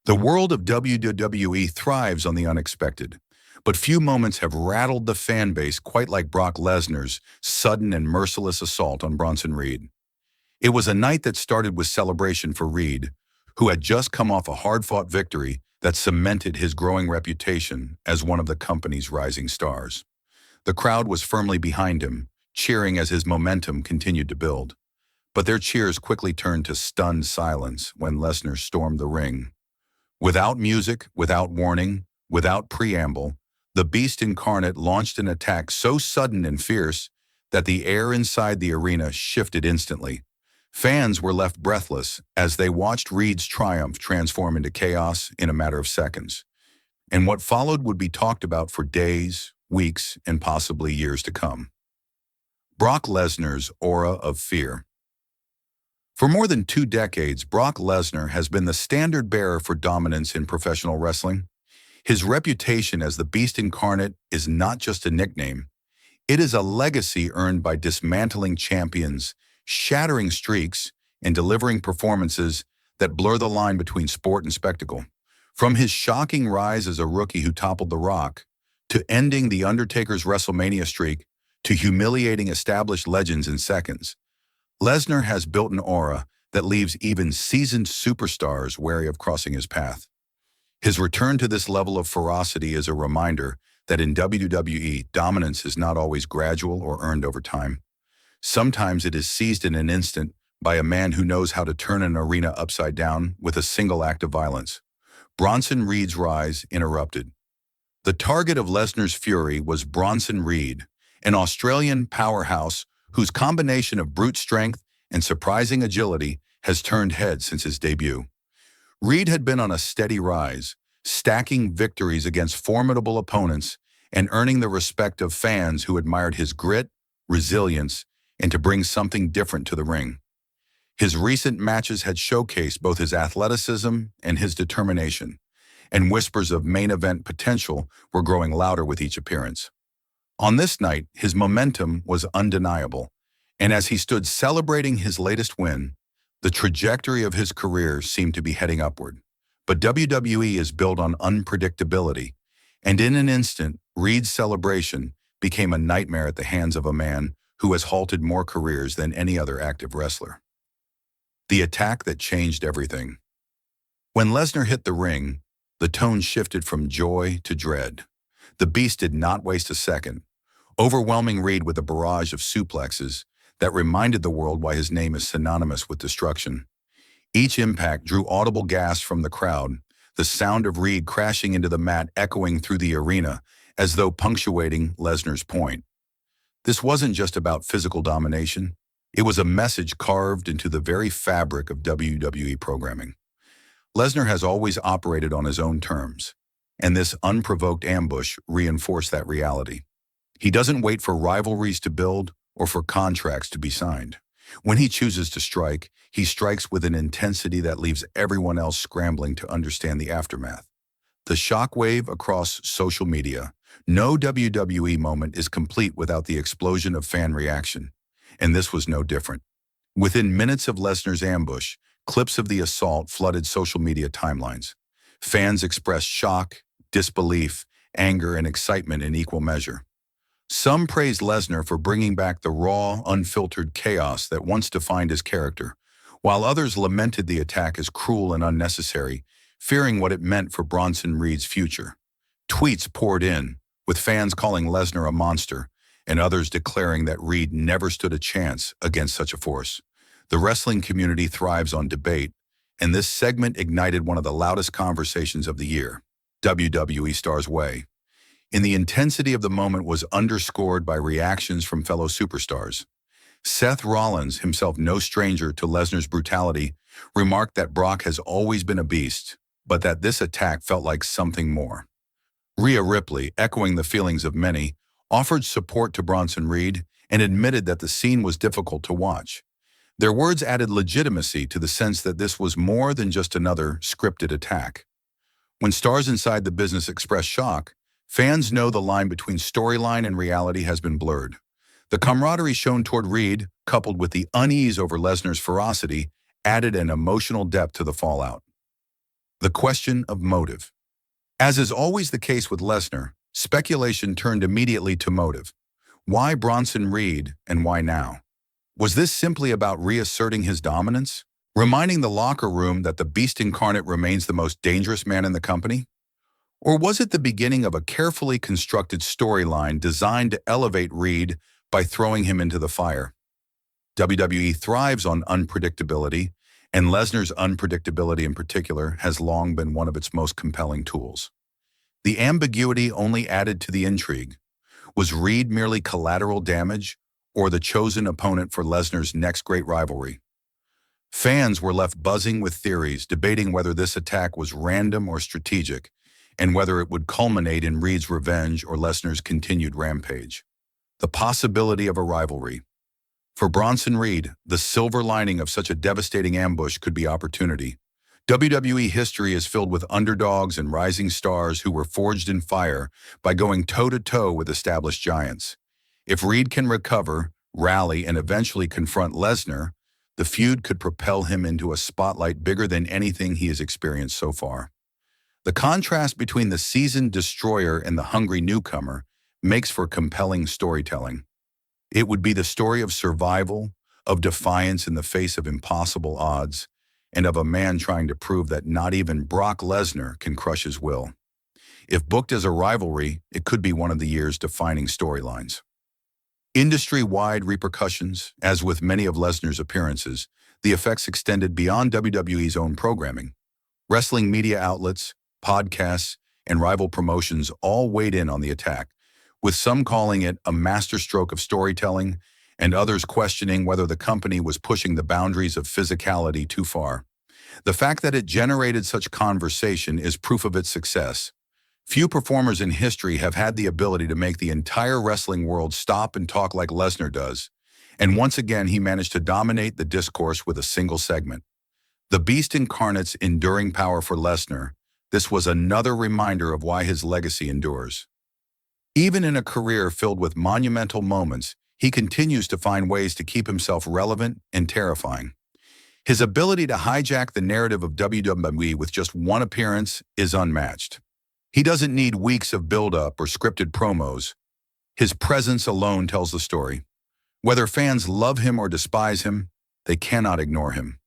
The world of WWE thrives on the unexpected, but few moments have rattled the fan base quite like Brock Lesnar's sudden and merciless assault on Bronson Reed. It was a night that started with celebration for Reed, who had just come off a hard-fought victory that cemented his growing reputation as one of the company's rising stars. The crowd was firmly behind him, cheering as his momentum continued to build. But their cheers quickly turned to stunned silence when Lesnar stormed the ring. Without music, without warning, without preamble, the Beast Incarnate launched an attack so sudden and fierce that the air inside the arena shifted instantly. Fans were left breathless as they watched Reed's triumph transform into chaos in a matter of seconds. And what followed would be talked about for days, weeks, and possibly years to come. Brock Lesnar's aura of fear. For more than 2 decades, Brock Lesnar has been the standard-bearer for dominance in professional wrestling. His reputation as the Beast Incarnate is not just a nickname. It is a legacy earned by dismantling champions, shattering streaks, and delivering performances that blur the line between sport and spectacle. From his shocking rise as a rookie who toppled The Rock, to ending The Undertaker's WrestleMania streak, to humiliating established legends in seconds, Lesnar has built an aura that leaves even seasoned superstars wary of crossing his path. His return to this level of ferocity is a reminder that in WWE, dominance is not always gradual or earned over time. Sometimes it is seized in an instant by a man who knows how to turn an arena upside down with a single act of violence. Bronson Reed's rise interrupted. The target of Lesnar's fury was Bronson Reed, an Australian powerhouse whose combination of brute strength and surprising agility has turned heads since his debut. Reed had been on a steady rise, stacking victories against formidable opponents and earning the respect of fans who admired his grit, resilience, and to bring something different to the ring. His recent matches had showcased both his athleticism and his determination, and whispers of main event potential were growing louder with each appearance. On this night, his momentum was undeniable, and as he stood celebrating his latest win, the trajectory of his career seemed to be heading upward. But WWE is built on unpredictability, and in an instant, Reed's celebration became a nightmare at the hands of a man who has halted more careers than any other active wrestler. The attack that changed everything. When Lesnar hit the ring, the tone shifted from joy to dread. The Beast did not waste a second, overwhelming Reed with a barrage of suplexes that reminded the world why his name is synonymous with destruction. Each impact drew audible gasps from the crowd, the sound of Reed crashing into the mat echoing through the arena as though punctuating Lesnar's point. This wasn't just about physical domination. It was a message carved into the very fabric of WWE programming. Lesnar has always operated on his own terms, and this unprovoked ambush reinforced that reality. He doesn't wait for rivalries to build or for contracts to be signed. When he chooses to strike, he strikes with an intensity that leaves everyone else scrambling to understand the aftermath. The shockwave across social media. No WWE moment is complete without the explosion of fan reaction, and this was no different. Within minutes of Lesnar's ambush, clips of the assault flooded social media timelines. Fans expressed shock, disbelief, anger, and excitement in equal measure. Some praised Lesnar for bringing back the raw, unfiltered chaos that once defined his character, while others lamented the attack as cruel and unnecessary, fearing what it meant for Bronson Reed's future. Tweets poured in, with fans calling Lesnar a monster, and others declaring that Reed never stood a chance against such a force. The wrestling community thrives on debate, and this segment ignited one of the loudest conversations of the year. WWE Stars Way. And the intensity of the moment was underscored by reactions from fellow superstars. Seth Rollins, himself no stranger to Lesnar's brutality, remarked that Brock has always been a beast, but that this attack felt like something more. Rhea Ripley, echoing the feelings of many, offered support to Bronson Reed and admitted that the scene was difficult to watch. Their words added legitimacy to the sense that this was more than just another scripted attack. When stars inside the business express shock, fans know the line between storyline and reality has been blurred. The camaraderie shown toward Reed, coupled with the unease over Lesnar's ferocity, added an emotional depth to the fallout. the question of motive. As is always the case with Lesnar, speculation turned immediately to motive. Why Bronson Reed and why now? Was this simply about reasserting his dominance? Reminding the locker room that the Beast Incarnate remains the most dangerous man in the company? Or was it the beginning of a carefully constructed storyline designed to elevate Reed by throwing him into the fire? WWE thrives on unpredictability, and Lesnar's unpredictability in particular has long been one of its most compelling tools. The ambiguity only added to the intrigue. Was Reed merely collateral damage, or the chosen opponent for Lesnar's next great rivalry? Fans were left buzzing with theories, debating whether this attack was random or strategic, and whether it would culminate in Reed's revenge or Lesnar's continued rampage. The possibility of a rivalry. For Bronson Reed, the silver lining of such a devastating ambush could be opportunity. WWE history is filled with underdogs and rising stars who were forged in fire by going toe-to-toe with established giants. If Reed can recover, rally, and eventually confront Lesnar, the feud could propel him into a spotlight bigger than anything he has experienced so far. The contrast between the seasoned destroyer and the hungry newcomer makes for compelling storytelling. It would be the story of survival, of defiance in the face of impossible odds, and of a man trying to prove that not even Brock Lesnar can crush his will. If booked as a rivalry, it could be one of the year's defining storylines. Industry-wide repercussions. As with many of Lesnar's appearances, the effects extended beyond WWE's own programming. Wrestling media outlets, podcasts, and rival promotions all weighed in on the attack, with some calling it a masterstroke of storytelling and others questioning whether the company was pushing the boundaries of physicality too far. The fact that it generated such conversation is proof of its success. Few performers in history have had the ability to make the entire wrestling world stop and talk like Lesnar does, and once again he managed to dominate the discourse with a single segment. The Beast Incarnate's enduring power for Lesnar, this was another reminder of why his legacy endures. Even in a career filled with monumental moments, he continues to find ways to keep himself relevant and terrifying. His ability to hijack the narrative of WWE with just one appearance is unmatched. He doesn't need weeks of build-up or scripted promos. His presence alone tells the story. Whether fans love him or despise him, they cannot ignore him.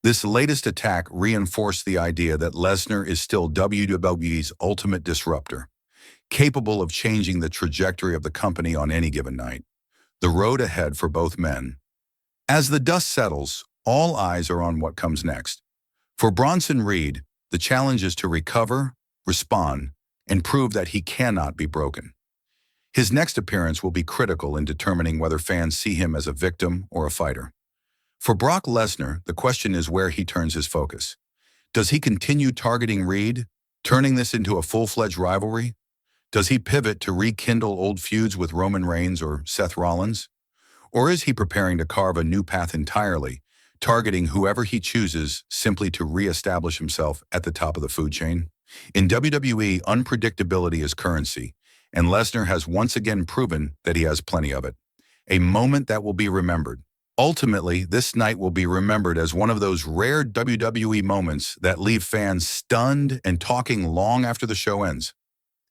This latest attack reinforced the idea that Lesnar is still WWE's ultimate disruptor, capable of changing the trajectory of the company on any given night. The road ahead for both men. As the dust settles, all eyes are on what comes next. For Bronson Reed, the challenge is to recover, respond, and prove that he cannot be broken. His next appearance will be critical in determining whether fans see him as a victim or a fighter. For Brock Lesnar, the question is where he turns his focus. Does he continue targeting Reed, turning this into a full-fledged rivalry? Does he pivot to rekindle old feuds with Roman Reigns or Seth Rollins? Or is he preparing to carve a new path entirely, targeting whoever he chooses simply to re-establish himself at the top of the food chain? In WWE, unpredictability is currency, and Lesnar has once again proven that he has plenty of it. A moment that will be remembered. Ultimately, this night will be remembered as one of those rare WWE moments that leave fans stunned and talking long after the show ends.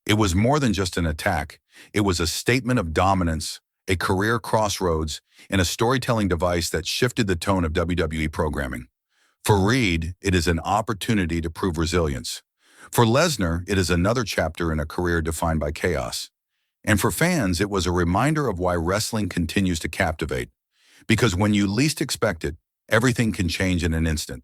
It was more than just an attack. It was a statement of dominance, a career crossroads, and a storytelling device that shifted the tone of WWE programming. For Reed, it is an opportunity to prove resilience. For Lesnar, it is another chapter in a career defined by chaos. And for fans, it was a reminder of why wrestling continues to captivate. Because when you least expect it, everything can change in an instant.